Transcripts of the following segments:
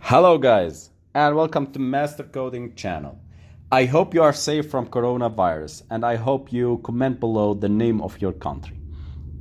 Hello guys and welcome to Master Coding channel. I hope you are safe from coronavirus and I hope you comment below the name of your country.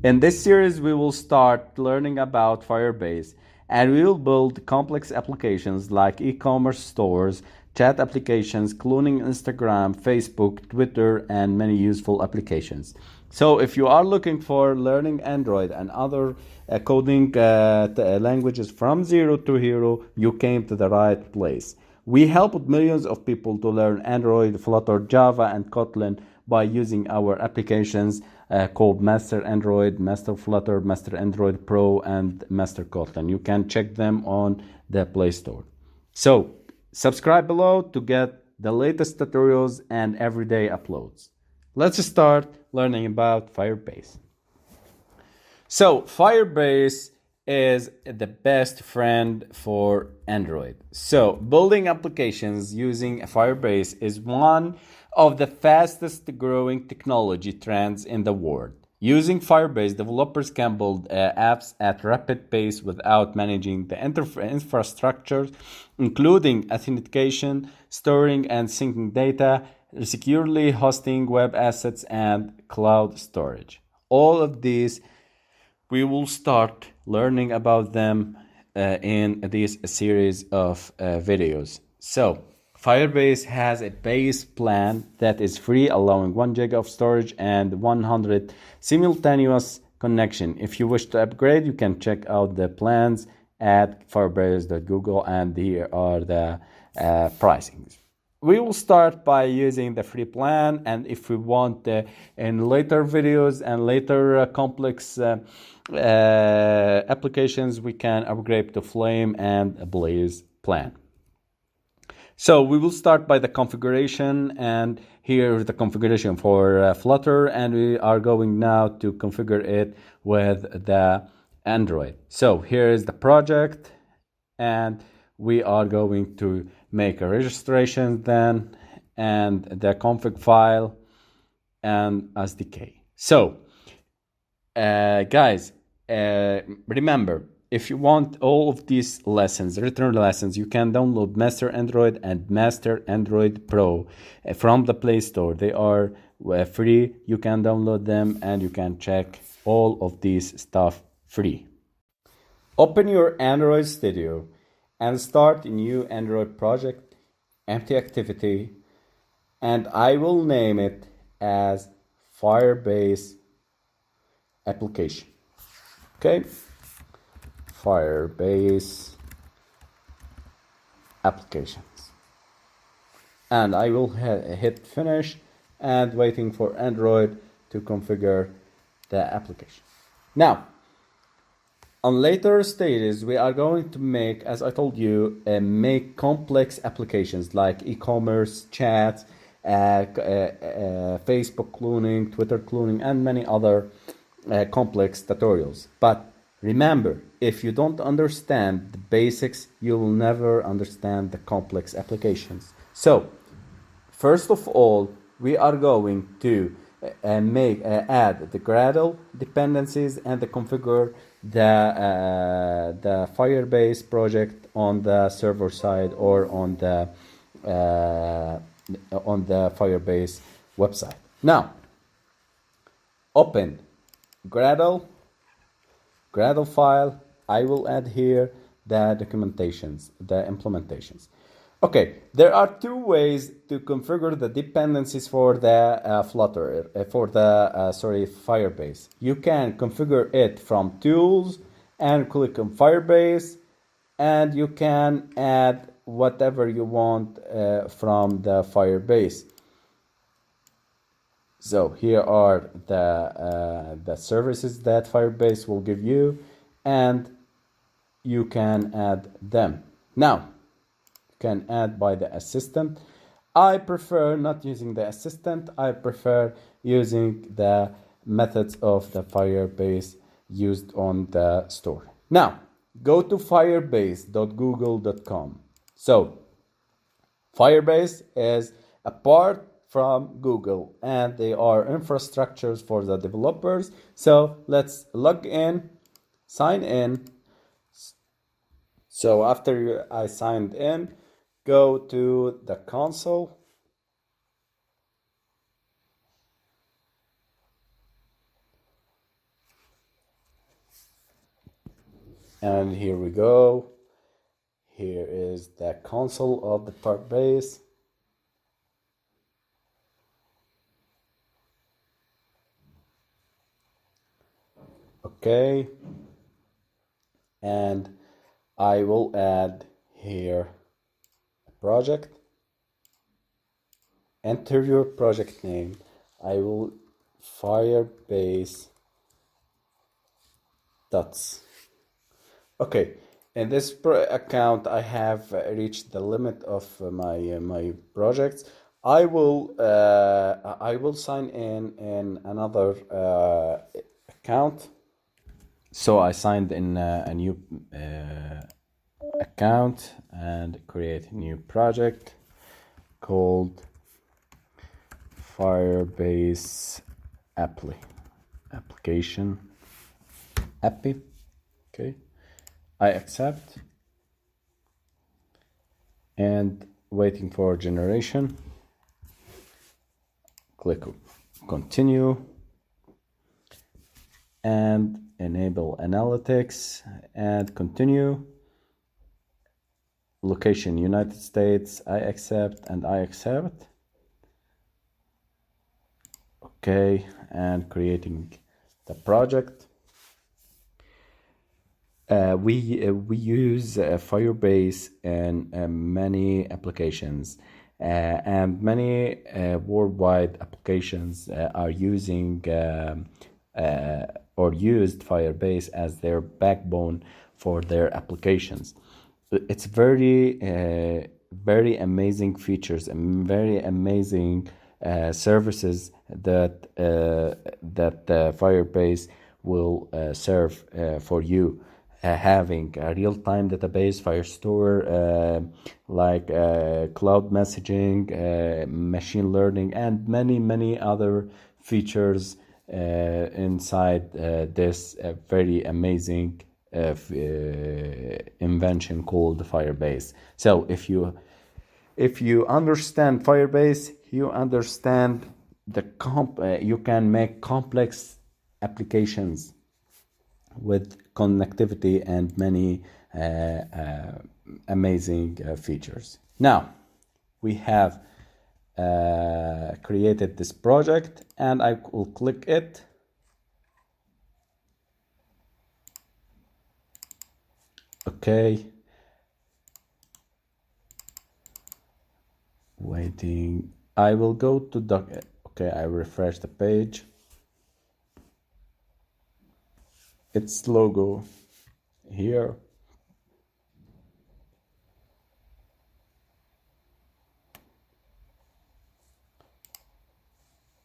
In this series we will start learning about Firebase and we will build complex applications like e-commerce stores, chat applications, cloning Instagram, Facebook, Twitter and many useful applications. So if you are looking for learning Android and other coding languages from zero to hero, you came to the right place. We helped millions of people to learn Android, Flutter, Java, and Kotlin by using our applications called Master Android, Master Flutter, Master Android Pro, and Master Kotlin. You can check them on the Play Store. So subscribe below to get the latest tutorials and everyday uploads. Let's start learning about Firebase. So Firebase is the best friend for Android. So building applications using Firebase is one of the fastest growing technology trends in the world. Using Firebase, developers can build apps at rapid pace without managing the infrastructure, including authentication, storing and syncing data, securely hosting web assets, and cloud storage. All of these we will start learning about them in this series of videos. So Firebase has a base plan that is free, allowing 1 GB of storage and 100 simultaneous connection. If you wish to upgrade, you can check out the plans at firebase.google, and here are the pricings. We will start by using the free plan, and if we want in later videos and later complex applications, we can upgrade to Flame and Blaze plan. So we will start by the configuration, and here is the configuration for Flutter, and we are going now to configure it with the Android. So here is the project, and we are going to make a registration then, and the config file and SDK. So guys, remember, if you want all of these lessons, written lessons, you can download Master Android and Master Android Pro from the Play Store. They are free. You can download them and you can check all of this stuff free. Open your Android Studio and start a new Android project, empty activity, and I will name it as Firebase application. Okay, Firebase applications, and I will hit finish and waiting for Android to configure the application. Now on later stages, we are going to make, as I told you, make complex applications like e-commerce, chat, Facebook cloning, Twitter cloning, and many other complex tutorials. But remember, if you don't understand the basics, you will never understand the complex applications. So, first of all, we are going to add the Gradle dependencies and configure the Firebase project on the server side or on the Firebase website. Now, open Gradle file. I will add here the documentations, the implementations. Okay, there are two ways to configure the dependencies for the Flutter, Firebase. You can configure it from Tools and click on Firebase, and you can add whatever you want from the Firebase. So here are the services that Firebase will give you, and you can add them. Now, can add by the assistant. I prefer not using the assistant. I prefer using the methods of the Firebase used on the store. Now, go to firebase.google.com. So, Firebase is apart from Google and they are infrastructures for the developers. So, let's log in, sign in. So after I signed in, go to the console. And here we go. Here is the console of the Firebase. Okay. And I will add here a project. Enter your project name. I will Firebase dots. Okay, in this account, I have reached the limit of my projects. I will sign in another account. So I signed in a new account and create a new project called Firebase application appy. Okay. I accept and waiting for generation. Click continue and enable analytics and continue. Location United States, I accept and I accept. Okay, and creating the project. We use Firebase in many applications, and many worldwide applications are using or used Firebase as their backbone for their applications. It's very amazing features and very amazing services that Firebase will serve for you. Having a real-time database, Firestore, like cloud messaging, machine learning, and many other features inside this very amazing invention called Firebase. So if you understand Firebase, you understand you can make complex applications with connectivity and many amazing features. Now we have created this project and I will click it. Okay, waiting. I will go to doc. Okay, I refresh the page. Its logo here.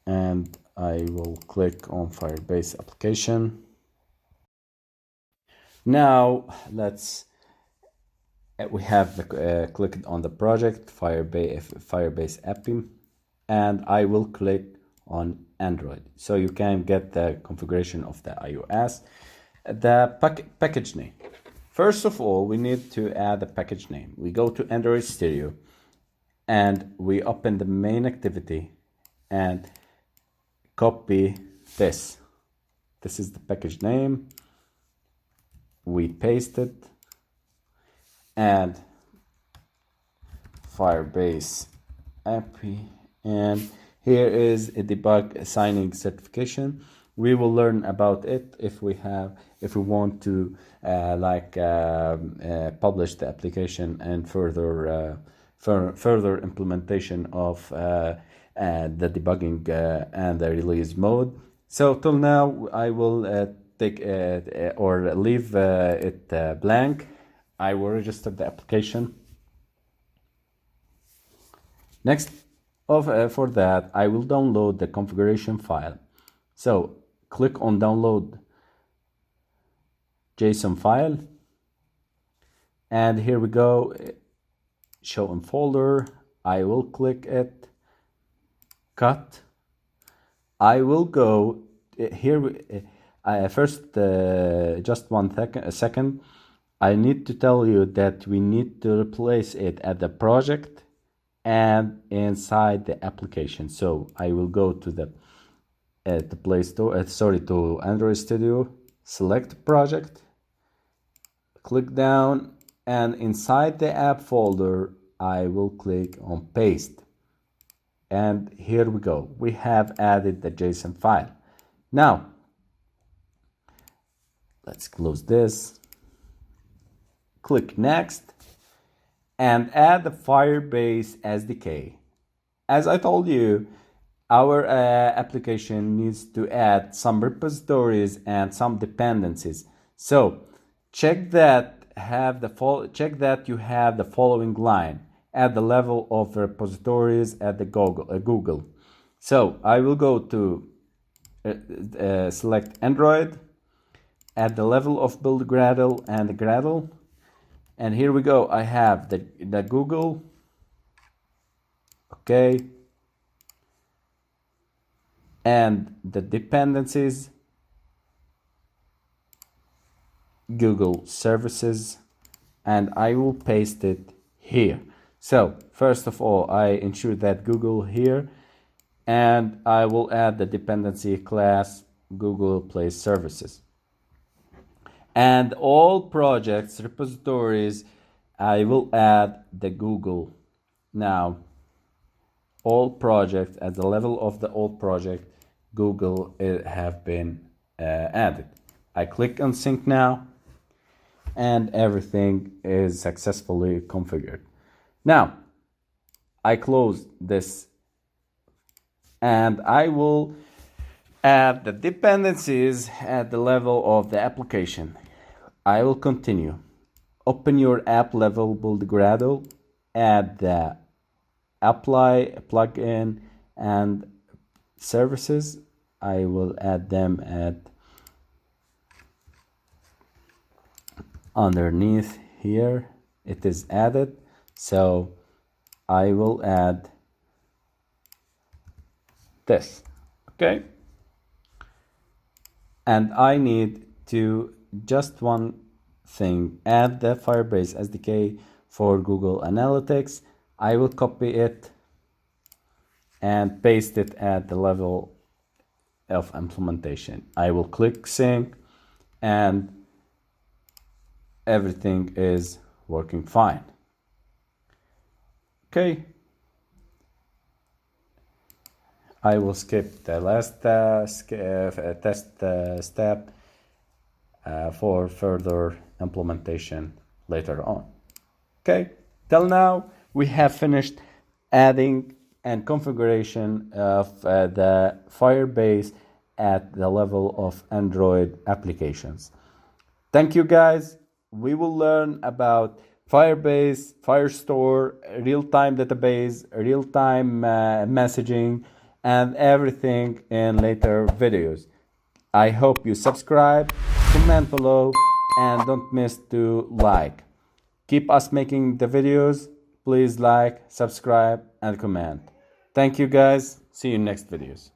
And I will click on Firebase application. Now we have clicked on the project Firebase appy, and I will click on Android, so you can get the configuration of the iOS. The package name. First of all, we need to add a package name. We go to Android Studio and we open the main activity and copy this. This is the package name. We paste it and Firebase appy, and here is a debug signing certification. We will learn about it if we want to publish the application and further implementation of the debugging and the release mode. So till now I will take or leave it blank. I will register the application. Next for that, I will download the configuration file. So click on download JSON file, and here we go, show in folder. I will click it, cut. I will go here first, just 1 second. I need to tell you that we need to replace it at the project and inside the application. So I will go to the Play Store, to Android Studio, select project, click down, and inside the app folder, I will click on paste. And here we go. We have added the JSON file. Now, let's close this. Click next and add the Firebase SDK. As I told you, our application needs to add some repositories and some dependencies. So check that you have the following line at the level of repositories at the Google. So I will go to select Android at the level of build Gradle and the Gradle, and here we go. I have the Google. Okay. And the dependencies, Google services, and I will paste it here. So first of all, I ensure that Google here, and I will add the dependency class Google Play Services. And all projects, repositories, I will add the Google. Now, all projects at the level of the old project, Google have been added. I click on sync now, and everything is successfully configured. Now, I close this, and I will add the dependencies at the level of the application. I will continue. Open your app level build Gradle, add the apply plugin and services. I will add them at underneath here. It is added, so I will add this. Okay, and I need to just one thing, add the Firebase SDK for Google Analytics. I will copy it and paste it at the level of implementation. I will click sync, and everything is working fine. Okay, I will skip the last test step for further implementation later on. Okay, till now we have finished adding and configuration of the Firebase at the level of Android applications. Thank you guys. We will learn about Firebase, Firestore, real-time database, real-time messaging, and everything in later videos. I hope you subscribe, comment below, and don't miss to like. Keep us making the videos. Please like, subscribe, and comment. Thank you guys. See you in next videos.